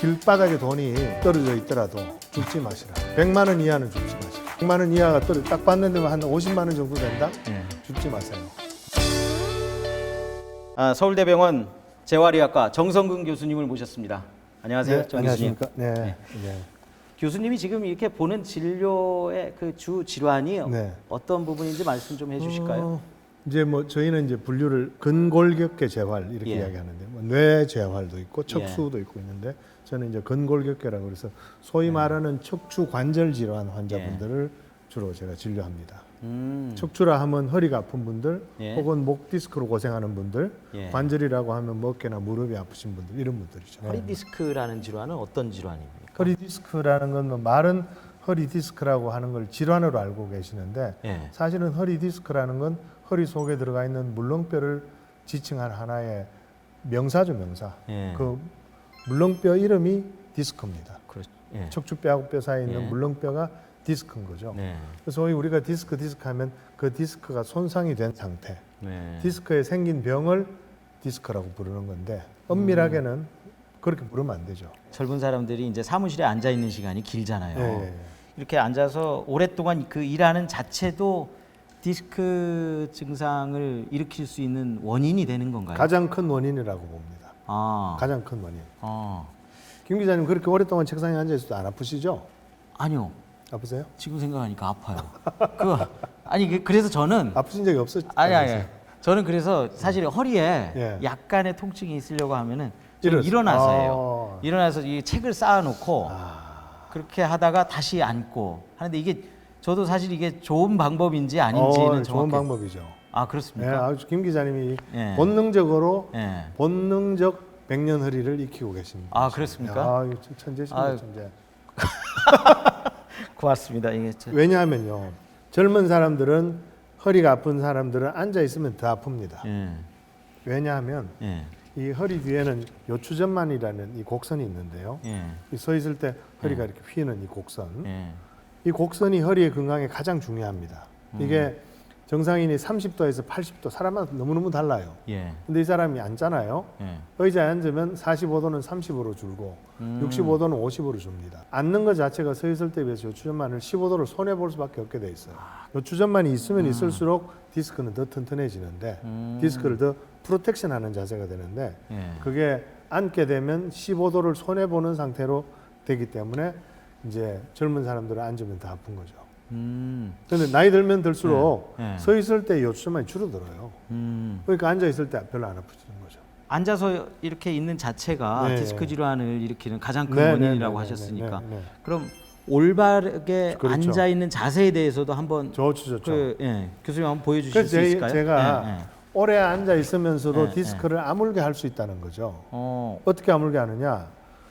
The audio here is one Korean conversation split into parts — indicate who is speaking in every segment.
Speaker 1: 길바닥에 돈이 떨어져 있더라도 죽지 마시라. 100만 원 이하는 죽지 마시라. 100만 원 이하가 딱 봤는데 한 50만 원 정도 된다? 죽지 마세요.
Speaker 2: 서울대병원 재활의학과 정성근 교수님을 모셨습니다. 안녕하세요. 정 교수님.
Speaker 1: 안녕하십니까? 네.
Speaker 2: 교수님이 지금 이렇게 보는 진료의 그 주 질환이
Speaker 1: 네.
Speaker 2: 어떤 부분인지 말씀 좀 해주실까요?
Speaker 1: 이제 뭐 저희는 이제 분류를 근골격계 재활 이렇게 이야기하는데 뭐 뇌 재활도 있고 척수도 있고 있는데 저는 이제 근골격계라고 그래서 소위 말하는 척추 관절 질환 환자분들을 주로 제가 진료합니다. 척추라 하면 허리가 아픈 분들 혹은 목 디스크로 고생하는 분들 관절이라고 하면 뭐 어깨나 무릎이 아프신 분들 이런 분들이죠.
Speaker 3: 허리 디스크라는 질환은 어떤 질환입니까?
Speaker 1: 허리 디스크라는 건 뭐 말은 허리 디스크라고 하는 걸 질환으로 알고 계시는데 사실은 허리 디스크라는 건 허리 속에 들어가 있는 물렁뼈를 지칭한 하나의 명사죠, 명사. 그 물렁뼈 이름이 디스크입니다. 척추뼈하고 뼈 사이에 있는 물렁뼈가 디스크인 거죠. 그래서 소위 우리가 디스크 하면 그 디스크가 손상이 된 상태, 디스크에 생긴 병을 디스크라고 부르는 건데 엄밀하게는 그렇게 부르면 안 되죠.
Speaker 2: 젊은 사람들이 이제 사무실에 앉아 있는 시간이 길잖아요. 이렇게 앉아서 오랫동안 그 일하는 자체도 디스크 증상을 일으킬 수 있는 원인이 되는 건가요?
Speaker 1: 가장 큰 원인이라고 봅니다. 가장 큰 원인. 김 기자님 그렇게 오랫동안 책상에 앉아 있어도 안 아프시죠?
Speaker 2: 아니요.
Speaker 1: 아프세요?
Speaker 2: 지금 생각하니까 아파요. 그래서 저는
Speaker 1: 아프신 적이 없었죠?
Speaker 2: 아니. 저는 그래서 사실 허리에 약간의 통증이 있으려고 하면은 일어나서 해요. 일어나서 이 책을 쌓아놓고 그렇게 하다가 다시 앉고 하는데 이게 저도 사실 이게 좋은 방법인지 아닌지는
Speaker 1: 좋은 방법이죠.
Speaker 2: 그렇습니까?
Speaker 1: 아주 김 기자님이 본능적으로 본능적 백년 허리를 익히고 계십니다.
Speaker 2: 그렇습니까?
Speaker 1: 천재십니다, 천재.
Speaker 2: 고맙습니다.
Speaker 1: 왜냐하면요, 젊은 사람들은 허리가 아픈 사람들은 앉아 있으면 더 아픕니다. 왜냐하면 이 허리 뒤에는 요추전만이라는 이 곡선이 있는데요. 이 서 있을 때 허리가 이렇게 휘는 이 곡선, 이 곡선이 허리의 건강에 가장 중요합니다. 이게 정상인이 30도에서 80도 사람마다 너무너무 달라요. 근데 이 사람이 앉잖아요. 의자에 앉으면 45도는 30으로 줄고 65도는 50으로 줍니다. 앉는 것 자체가 서 있을 때에 비해서 요추전만을 15도를 손해 볼 수밖에 없게 돼 있어요. 요추전만이 있으면 있을수록 디스크는 더 튼튼해지는데 디스크를 더 프로텍션하는 자세가 되는데 그게 앉게 되면 15도를 손해 보는 상태로 되기 때문에 이제 젊은 사람들은 앉으면 더 아픈 거죠. 그런데 나이 들면 들수록 서 있을 때 요추전만이 줄어들어요. 그러니까 앉아 있을 때 별로 안 아프지는 거죠.
Speaker 2: 앉아서 이렇게 있는 자체가 디스크 질환을 일으키는 가장 큰 원인이라고 하셨으니까 그럼 올바르게 앉아 있는 자세에 대해서도 한번
Speaker 1: 좋죠.
Speaker 2: 교수님 한번 보여주실 수 있을까요?
Speaker 1: 제가 오래 앉아 있으면서도 디스크를 아물게 할 수 있다는 거죠. 어떻게 아물게 하느냐?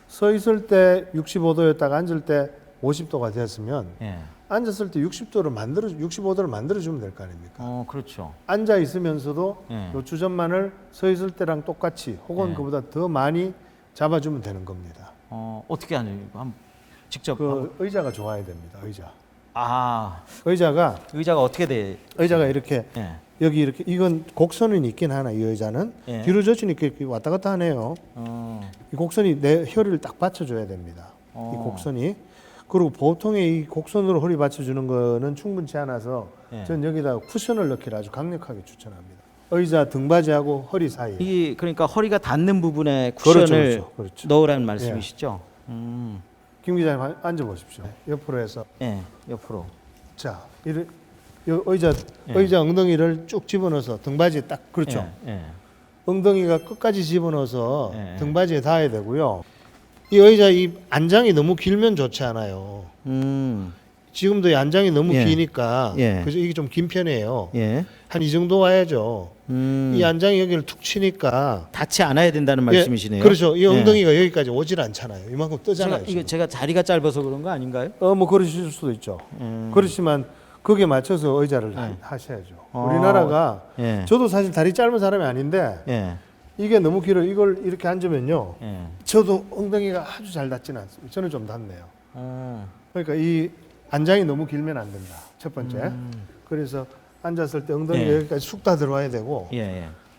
Speaker 1: 서 있을 때 65도였다가 앉을 때 50도가 됐으면 앉았을 때 65도를 만들어주면 될 거 아닙니까?
Speaker 2: 그렇죠.
Speaker 1: 앉아 있으면서도 요추전만을 서 있을 때랑 똑같이 혹은 그보다 더 많이 잡아주면 되는 겁니다.
Speaker 2: 어떻게 하냐? 한번 직접.
Speaker 1: 의자가 좋아야 됩니다. 의자.
Speaker 2: 의자가 어떻게 돼?
Speaker 1: 의자가 이렇게 여기 이렇게 이건 곡선은 있긴 하나 이 의자는 뒤로 젖히니까 이렇게 왔다 갔다 하네요. 이 곡선이 내 허리를 딱 받쳐줘야 됩니다. 이 곡선이. 그리고 보통의 이 곡선으로 허리 받쳐주는 거는 충분치 않아서 전 여기다가 쿠션을 넣기를 아주 강력하게 추천합니다. 의자 등받이하고 허리 사이.
Speaker 2: 이 그러니까 허리가 닿는 부분에 쿠션을
Speaker 1: 그렇죠.
Speaker 2: 넣으라는 말씀이시죠?
Speaker 1: 김 기자님 앉아 보십시오. 옆으로 해서.
Speaker 2: 옆으로.
Speaker 1: 자, 의자 엉덩이를 쭉 집어넣어서 등받이에 딱 그렇죠. 엉덩이가 끝까지 집어넣어서 등받이에 닿아야 되고요. 이 의자 이 안장이 너무 길면 좋지 않아요. 지금도 이 안장이 너무 기니까 그래서 이게 좀 긴 편이에요. 한 이 정도 와야죠. 이 안장이 여기를 툭 치니까
Speaker 2: 닿지 않아야 된다는 말씀이시네요.
Speaker 1: 그렇죠. 이 엉덩이가 여기까지 오질 않잖아요. 이만큼 뜨잖아요.
Speaker 2: 제가 자리가 짧아서 그런 거 아닌가요?
Speaker 1: 뭐 그러실 수도 있죠. 그렇지만 거기에 맞춰서 의자를 하셔야죠. 우리나라가 저도 사실 다리 짧은 사람이 아닌데 이게 너무 길어. 이걸 이렇게 앉으면요. 저도 엉덩이가 아주 잘 닿지는 않습니다. 저는 좀 닿네요. 그러니까 이 안장이 너무 길면 안 된다. 첫 번째. 그래서 앉았을 때 엉덩이가 여기까지 쑥 다 들어와야 되고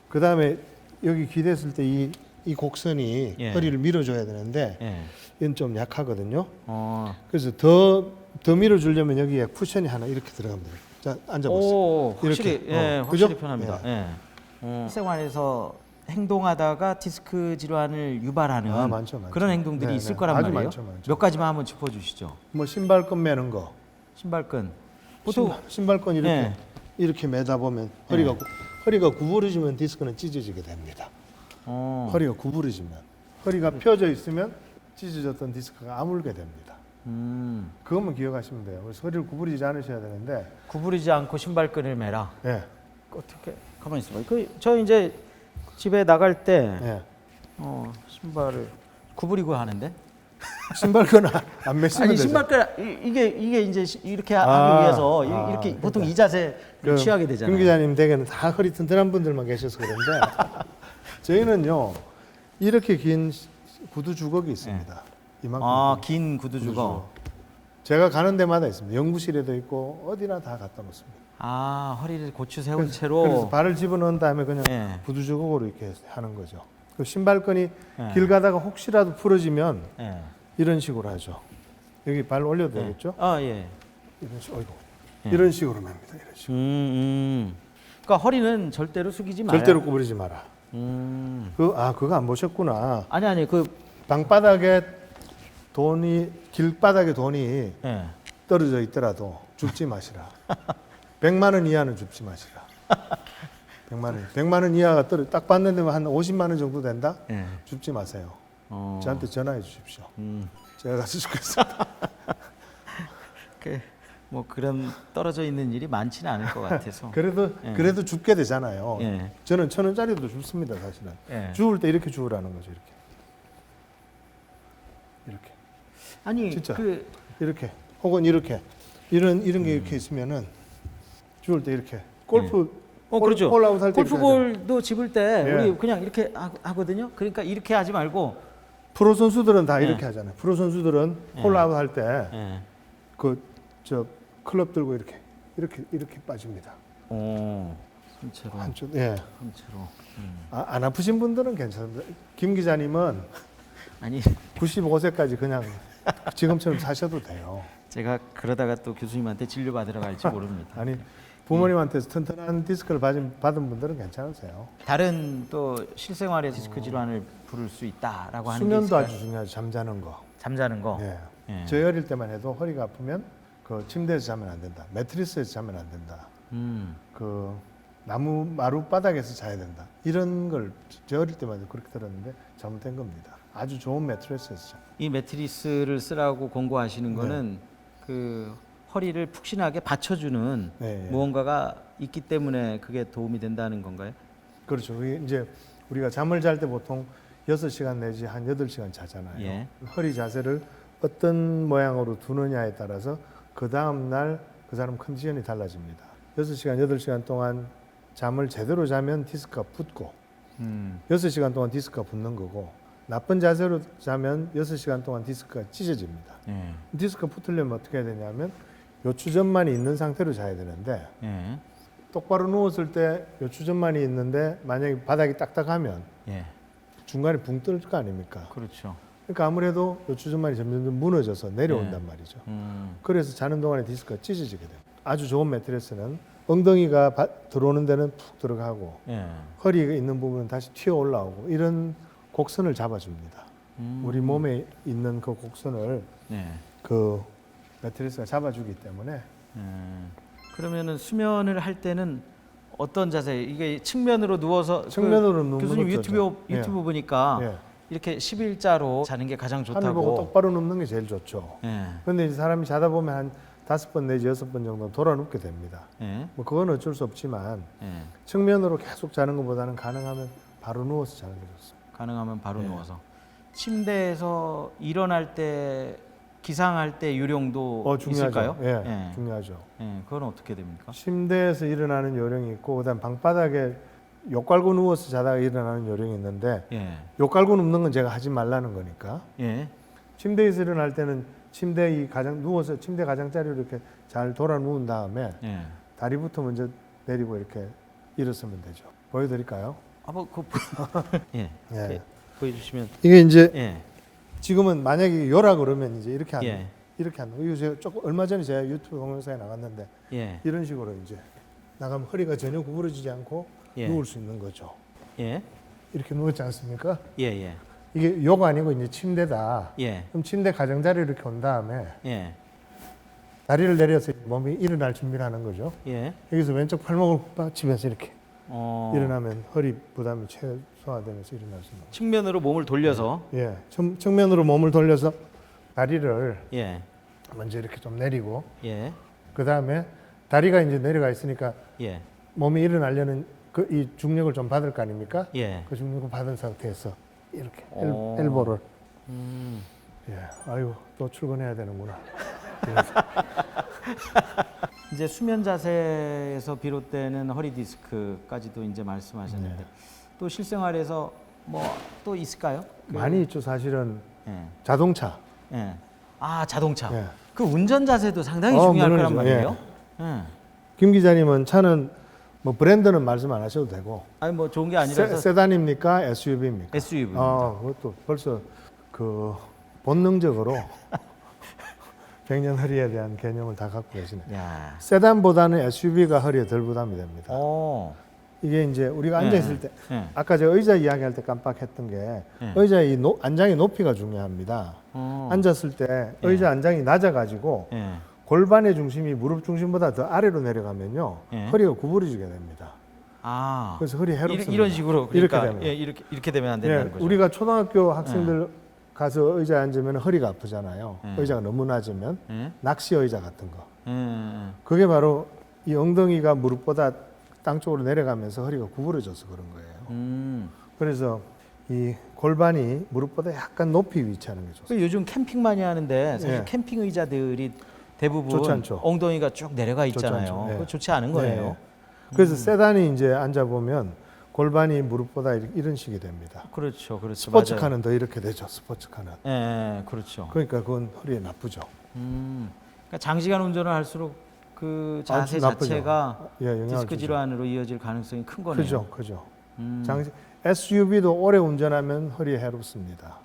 Speaker 1: 그 다음에 여기 기댔을 때 이 이 곡선이
Speaker 2: 예.
Speaker 1: 허리를 밀어줘야 되는데
Speaker 2: 예.
Speaker 1: 이건 좀 약하거든요.
Speaker 2: 어.
Speaker 1: 그래서 더 밀어주려면 여기에 쿠션이 하나 이렇게 들어가면 돼요. 자, 앉아보세요.
Speaker 2: 오, 확실히
Speaker 1: 이렇게.
Speaker 2: 예,
Speaker 1: 그죠?
Speaker 2: 확실히 편합니다. 예. 생활에서 행동하다가 디스크 질환을 유발하는
Speaker 1: 많죠, 많죠.
Speaker 2: 그런 행동들이
Speaker 1: 네,
Speaker 2: 있을
Speaker 1: 네.
Speaker 2: 거란
Speaker 1: 아주
Speaker 2: 말이에요.
Speaker 1: 많죠, 많죠.
Speaker 2: 몇 가지만 한번 짚어주시죠.
Speaker 1: 뭐 신발끈 매는 거.
Speaker 2: 신발끈. 보통
Speaker 1: 신발끈 이렇게
Speaker 2: 예.
Speaker 1: 이렇게 매다 보면
Speaker 2: 예.
Speaker 1: 허리가 구부러지면 디스크는 찢어지게 됩니다. 허리가 구부러지면 허리가 펴져 있으면 찢어졌던 디스크가 아물게 됩니다. 그것만 기억하시면 돼요. 그래서 허리를 구부리지 않으셔야 되는데
Speaker 2: 구부리지 않고 신발끈을 매라.
Speaker 1: 예.
Speaker 2: 어떻게 가만히 있어봐. 저 이제 집에 나갈 때
Speaker 1: 예.
Speaker 2: 신발을 구부리고 하는데.
Speaker 1: 신발끈 안 매시면
Speaker 2: 아니
Speaker 1: 되죠.
Speaker 2: 신발끈 이게 이제 이렇게 하기 위해서 이렇게 보통 이 자세를 취하게 되잖아요.
Speaker 1: 김 기자님 댁에는 다 허리 튼튼한 분들만 계셔서 그런데 저희는요 이렇게 긴 구두 주걱이 있습니다. 이만큼.
Speaker 2: 긴 구두 주걱.
Speaker 1: 제가 가는 데마다 있습니다. 연구실에도 있고 어디나 다 갖다 놓습니다.
Speaker 2: 허리를 고추 세운 채로.
Speaker 1: 그래서 발을 집어넣은 다음에 그냥
Speaker 2: 예.
Speaker 1: 구두 주걱으로 이렇게 하는 거죠. 그 신발끈이
Speaker 2: 예.
Speaker 1: 길 가다가 혹시라도 풀어지면
Speaker 2: 예.
Speaker 1: 이런 식으로 하죠. 여기 발 올려도 되겠죠?
Speaker 2: 예.
Speaker 1: 이런 식으로.
Speaker 2: 예.
Speaker 1: 이런 식으로 맵니다. 이런 식으로.
Speaker 2: 그러니까 허리는 절대로 숙이지 마라.
Speaker 1: 절대로 구부리지 마라.
Speaker 2: 음.
Speaker 1: 그거 안 보셨구나.
Speaker 2: 아니
Speaker 1: 방바닥에 길바닥에 돈이
Speaker 2: 예.
Speaker 1: 떨어져 있더라도 줍지 마시라. 100만 원 이하는 줍지 마시라. 100만 원 이하가 딱 봤는데 한 50만 원 정도 된다?
Speaker 2: 예.
Speaker 1: 줍지 마세요.
Speaker 2: 어.
Speaker 1: 저한테 전화해 주십시오. 제가 가서 주겠습니다.
Speaker 2: 뭐 그런 떨어져 있는 일이 많지는 않을 것 같아서.
Speaker 1: 그래도 줍게 되잖아요.
Speaker 2: 예.
Speaker 1: 저는 1,000원짜리도 줍습니다, 사실은.
Speaker 2: 예.
Speaker 1: 주울 때 이렇게 주우라는 거죠, 이렇게.
Speaker 2: 아니
Speaker 1: 진짜. 이렇게 혹은 이렇게 이런 게 이렇게 있으면은 주울 때 이렇게 골프
Speaker 2: 그렇죠.
Speaker 1: 홀아웃 할때
Speaker 2: 골프볼도 집을 때
Speaker 1: 예.
Speaker 2: 우리 그냥 이렇게 하거든요. 그러니까 이렇게 하지 말고
Speaker 1: 프로 선수들은 다
Speaker 2: 예.
Speaker 1: 이렇게 하잖아요. 프로 선수들은 홀아웃 할 때
Speaker 2: 예.
Speaker 1: 클럽 들고 이렇게 빠집니다.
Speaker 2: 한채로.
Speaker 1: 한쪽 예.
Speaker 2: 한채로.
Speaker 1: 안 아프신 분들은 괜찮습니다. 김 기자님은
Speaker 2: 아니
Speaker 1: 95세까지 그냥 지금처럼 사셔도 돼요.
Speaker 2: 제가 그러다가 또 교수님한테 진료 받으러 갈지 모릅니다.
Speaker 1: 아니 부모님한테서 튼튼한 디스크를 받은 분들은 괜찮으세요.
Speaker 2: 다른 또 실생활의 디스크 질환을 부를 수 있다라고 하는 게
Speaker 1: 수면도
Speaker 2: 있을까요?
Speaker 1: 아주 중요하죠. 잠자는 거.
Speaker 2: 잠자는 거.
Speaker 1: 예.
Speaker 2: 예.
Speaker 1: 저희 어릴 때만 해도 허리가 아프면 그 침대에서 자면 안 된다. 매트리스에서 자면 안 된다. 그 나무 마루 바닥에서 자야 된다. 이런 걸 저 어릴 때만 해도 그렇게 들었는데 잘못된 겁니다. 아주 좋은 매트리스에서 자.
Speaker 2: 이 매트리스를 쓰라고 권고하시는 거는 그 허리를 푹신하게 받쳐주는
Speaker 1: 네, 예.
Speaker 2: 무언가가 있기 때문에 그게 도움이 된다는 건가요?
Speaker 1: 그렇죠. 그게 이제 우리가 잠을 잘 때 보통 6시간 내지 한 8시간 자잖아요.
Speaker 2: 예.
Speaker 1: 허리 자세를 어떤 모양으로 두느냐에 따라서 그 다음 날 그 사람 컨디션이 달라집니다. 6시간, 8시간 동안 잠을 제대로 자면 디스크가 붙고 6시간 동안 디스크가 붙는 거고 나쁜 자세로 자면 6시간 동안 디스크가 찢어집니다.
Speaker 2: 예.
Speaker 1: 디스크가 붙으려면 어떻게 해야 되냐면 요추전만이 있는 상태로 자야 되는데
Speaker 2: 예.
Speaker 1: 똑바로 누웠을 때 요추전만이 있는데 만약에 바닥이 딱딱하면
Speaker 2: 예.
Speaker 1: 중간에 붕 뜰 거 아닙니까?
Speaker 2: 그렇죠.
Speaker 1: 그러니까 아무래도 요추전만이 점점 무너져서 내려온단 말이죠. 그래서 자는 동안에 디스크가 찢어지게 돼요. 아주 좋은 매트리스는 엉덩이가 들어오는 데는 푹 들어가고
Speaker 2: 예.
Speaker 1: 허리가 있는 부분은 다시 튀어 올라오고 이런 곡선을 잡아줍니다. 우리 몸에 있는 그 곡선을
Speaker 2: 예.
Speaker 1: 그 매트리스가 잡아주기 때문에
Speaker 2: 그러면은 수면을 할 때는 어떤 자세? 이게 측면으로 누워서
Speaker 1: 측면으로 누우면
Speaker 2: 교수님
Speaker 1: 좋죠.
Speaker 2: 유튜브 보니까
Speaker 1: 예.
Speaker 2: 이렇게 11자로 자는 게 가장
Speaker 1: 하늘 보고
Speaker 2: 좋다고.
Speaker 1: 똑바로 눕는 게 제일 좋죠.
Speaker 2: 예.
Speaker 1: 그런데 이제 사람이 자다 보면 한 5번 내지 6번 정도 돌아 눕게 됩니다.
Speaker 2: 예.
Speaker 1: 뭐 그건 어쩔 수 없지만
Speaker 2: 예.
Speaker 1: 측면으로 계속 자는 것보다는 가능하면 바로 누워서 자는 게 좋습니다.
Speaker 2: 가능하면 바로
Speaker 1: 예.
Speaker 2: 누워서. 침대에서 일어날 때 기상할 때 요령도
Speaker 1: 중요하죠.
Speaker 2: 있을까요?
Speaker 1: 예, 중요하죠.
Speaker 2: 예. 그건 어떻게 됩니까?
Speaker 1: 침대에서 일어나는 요령이 있고 그다음 방바닥에 욕 깔고 누워서 자다가 일어나는 요령이 있는데
Speaker 2: 예.
Speaker 1: 욕 깔고 눕는 건 제가 하지 말라는 거니까
Speaker 2: 예.
Speaker 1: 침대에서 일어날 때는 누워서 침대 가장자리로 이렇게 잘 돌아 누운 다음에
Speaker 2: 예.
Speaker 1: 다리부터 먼저 내리고 이렇게 일어서면 되죠. 보여드릴까요?
Speaker 2: 예.
Speaker 1: 예.
Speaker 2: 보여주시면.
Speaker 1: 이게 이제
Speaker 2: 예.
Speaker 1: 지금은 만약에 요라 그러면 이제 이렇게 하는
Speaker 2: 예.
Speaker 1: 이렇게 하는 거. 이거 제가 조금 얼마 전에 제가 유튜브 동영상에 나갔는데
Speaker 2: 예.
Speaker 1: 이런 식으로 이제 나가면 허리가 전혀 구부러지지 않고
Speaker 2: 예.
Speaker 1: 누울 수 있는 거죠.
Speaker 2: 예.
Speaker 1: 이렇게 누웠지 않습니까?
Speaker 2: 예. 예.
Speaker 1: 이게 요가 아니고 이제 침대다.
Speaker 2: 예.
Speaker 1: 그럼 침대 가장자리를 이렇게 온 다음에
Speaker 2: 예.
Speaker 1: 다리를 내려서 몸이 일어날 준비를 하는 거죠.
Speaker 2: 예.
Speaker 1: 여기서 왼쪽 팔목을 받치면서 이렇게 일어나면 허리 부담이 최소화되면서 일어날 수 있는 거죠.
Speaker 2: 측면으로 몸을 돌려서.
Speaker 1: 예, 측면으로 몸을 돌려서 다리를
Speaker 2: 예.
Speaker 1: 먼저 이렇게 좀 내리고
Speaker 2: 예.
Speaker 1: 그 다음에 다리가 이제 내려가 있으니까
Speaker 2: 예.
Speaker 1: 몸이 일어나려는 그 이 중력을 좀 받을 거 아닙니까?
Speaker 2: 예.
Speaker 1: 그 중력을 받은 상태에서 이렇게
Speaker 2: 오.
Speaker 1: 엘보를
Speaker 2: 음.
Speaker 1: 예, 아유 또 출근해야 되는구나.
Speaker 2: 이제 수면 자세에서 비롯되는 허리 디스크까지도 이제 말씀하셨는데
Speaker 1: 네.
Speaker 2: 또 실생활에서 뭐 또 있을까요?
Speaker 1: 많이 있죠. 사실은
Speaker 2: 예.
Speaker 1: 자동차.
Speaker 2: 예. 아, 자동차.
Speaker 1: 예.
Speaker 2: 그 운전 자세도 상당히 중요할 거란
Speaker 1: 물론이죠.
Speaker 2: 말이에요. 예.
Speaker 1: 김 기자님은 차는 뭐 브랜드는 말씀 안 하셔도 되고
Speaker 2: 아니 뭐 좋은 게 아니라서
Speaker 1: 세단입니까? SUV입니까?
Speaker 2: SUV.
Speaker 1: 그것도 벌써 그 본능적으로 백년 허리에 대한 개념을 다 갖고 계시네.
Speaker 2: 야.
Speaker 1: 세단보다는 SUV가 허리에 덜 부담이 됩니다.
Speaker 2: 오.
Speaker 1: 이게 이제 우리가 앉아 있을 때
Speaker 2: 예.
Speaker 1: 아까 제가 의자 이야기할 때 깜빡했던 게 의자의 안장의 높이가 중요합니다. 앉았을 때 의자 안장이 낮아가지고
Speaker 2: 예.
Speaker 1: 골반의 중심이 무릎 중심보다 더 아래로 내려가면요
Speaker 2: 예.
Speaker 1: 허리가 구부러지게 됩니다.
Speaker 2: 아.
Speaker 1: 그래서 허리 해롭습니다.
Speaker 2: 이런 식으로
Speaker 1: 이렇게
Speaker 2: 그러니까
Speaker 1: 되면.
Speaker 2: 예, 이렇게 되면 안 된다는 거죠.
Speaker 1: 우리가 초등학교 학생들 가서 의자에 앉으면 허리가 아프잖아요. 의자가 너무 낮으면
Speaker 2: 예.
Speaker 1: 낚시 의자 같은 거.
Speaker 2: 예.
Speaker 1: 그게 바로 이 엉덩이가 무릎보다 땅 쪽으로 내려가면서 허리가 구부러져서 그런 거예요. 그래서 이 골반이 무릎보다 약간 높이 위치하는 게 좋습니다.
Speaker 2: 요즘 캠핑 많이 하는데 사실
Speaker 1: 예.
Speaker 2: 캠핑 의자들이 대부분
Speaker 1: 좋지 않죠.
Speaker 2: 엉덩이가 쭉 내려가
Speaker 1: 좋지
Speaker 2: 있잖아요.
Speaker 1: 않죠. 예.
Speaker 2: 그거 좋지 않은 거예요.
Speaker 1: 네. 그래서 세단이 이제 앉아 보면 골반이 무릎보다 이런 식이 됩니다.
Speaker 2: 그렇죠, 그렇죠.
Speaker 1: 스포츠카는 더 이렇게 되죠. 스포츠카는.
Speaker 2: 맞아요. 예, 그렇죠.
Speaker 1: 그러니까 그건 허리에 나쁘죠.
Speaker 2: 그러니까 장시간 운전을 할수록 그 자세
Speaker 1: 아주 나쁘죠.
Speaker 2: 자체가
Speaker 1: 예, 영향을
Speaker 2: 디스크
Speaker 1: 주죠.
Speaker 2: 질환으로 이어질 가능성이 큰 거네요.
Speaker 1: 크죠. SUV도 오래 운전하면 허리에 해롭습니다.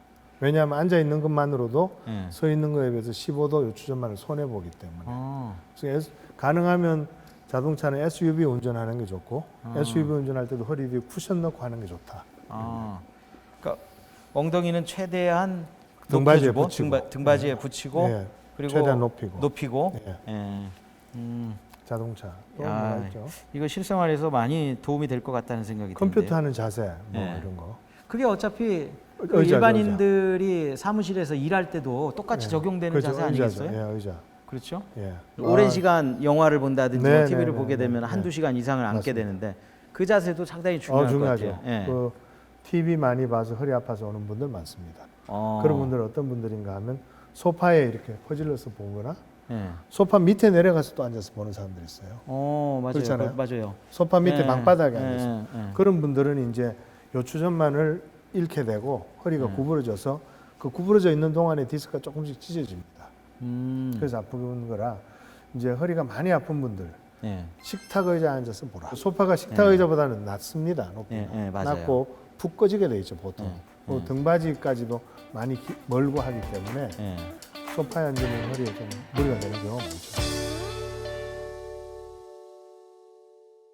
Speaker 1: 왜냐하면 앉아 있는 것만으로도
Speaker 2: 예.
Speaker 1: 서 있는 거에 비해서 15도 요추전만을 손해 보기 때문에.
Speaker 2: 어.
Speaker 1: 그래서 가능하면 자동차는 SUV 운전하는 게 좋고 SUV 운전할 때도 허리 뒤에 쿠션 넣고 하는 게 좋다.
Speaker 2: 아, 그러니까 엉덩이는 최대한
Speaker 1: 등받이에
Speaker 2: 높여주고,
Speaker 1: 붙이고.
Speaker 2: 등받이에 붙이고
Speaker 1: 예,
Speaker 2: 그리고
Speaker 1: 최대한 높이고.
Speaker 2: 예.
Speaker 1: 예. 자동차 또
Speaker 2: 야,
Speaker 1: 뭐가 있죠?
Speaker 2: 이거 실생활에서 많이 도움이 될 것 같다는 생각이 드는데.
Speaker 1: 컴퓨터 하는 자세 뭐
Speaker 2: 예.
Speaker 1: 이런 거.
Speaker 2: 그게 어차피 그
Speaker 1: 의자죠,
Speaker 2: 일반인들이 사무실에서 일할 때도 똑같이
Speaker 1: 예.
Speaker 2: 적용되는
Speaker 1: 그렇죠,
Speaker 2: 자세
Speaker 1: 의자죠.
Speaker 2: 아니겠어요?
Speaker 1: 예, 의자.
Speaker 2: 그렇죠?
Speaker 1: 예.
Speaker 2: 오랜 시간 영화를 본다든지
Speaker 1: 네,
Speaker 2: 뭐 TV를
Speaker 1: 네,
Speaker 2: 보게
Speaker 1: 네,
Speaker 2: 되면
Speaker 1: 네.
Speaker 2: 한두 시간 이상을 앉게
Speaker 1: 맞습니다.
Speaker 2: 되는데 그 자세도 상당히 중요할 것
Speaker 1: 중요하죠.
Speaker 2: 같아요. 예.
Speaker 1: 그 TV 많이 봐서 허리 아파서 오는 분들 많습니다. 그런 분들은 어떤 분들인가 하면 소파에 이렇게 퍼질러서 보거나
Speaker 2: 예.
Speaker 1: 소파 밑에 내려가서 또 앉아서 보는 사람들 있어요.
Speaker 2: 맞아요.
Speaker 1: 그렇잖아요.
Speaker 2: 맞아요.
Speaker 1: 소파 밑에
Speaker 2: 예,
Speaker 1: 방바닥에
Speaker 2: 예,
Speaker 1: 앉아서
Speaker 2: 예.
Speaker 1: 그런 분들은 이제 요추전만을 잃게 되고 허리가 구부러져서 그 구부러져 있는 동안에 디스크가 조금씩 찢어집니다. 그래서 아픈 거라 이제 허리가 많이 아픈 분들
Speaker 2: 예.
Speaker 1: 식탁 의자에 앉아서 보라. 소파가 식탁 의자보다는 낮습니다. 높이가.
Speaker 2: 예, 맞아요.
Speaker 1: 낮고 푹 꺼지게 돼 있죠 보통.
Speaker 2: 예,
Speaker 1: 등받이까지도 많이 멀고 하기 때문에
Speaker 2: 예.
Speaker 1: 소파에 앉으면 허리에 좀 무리가 되는 경우가 많죠.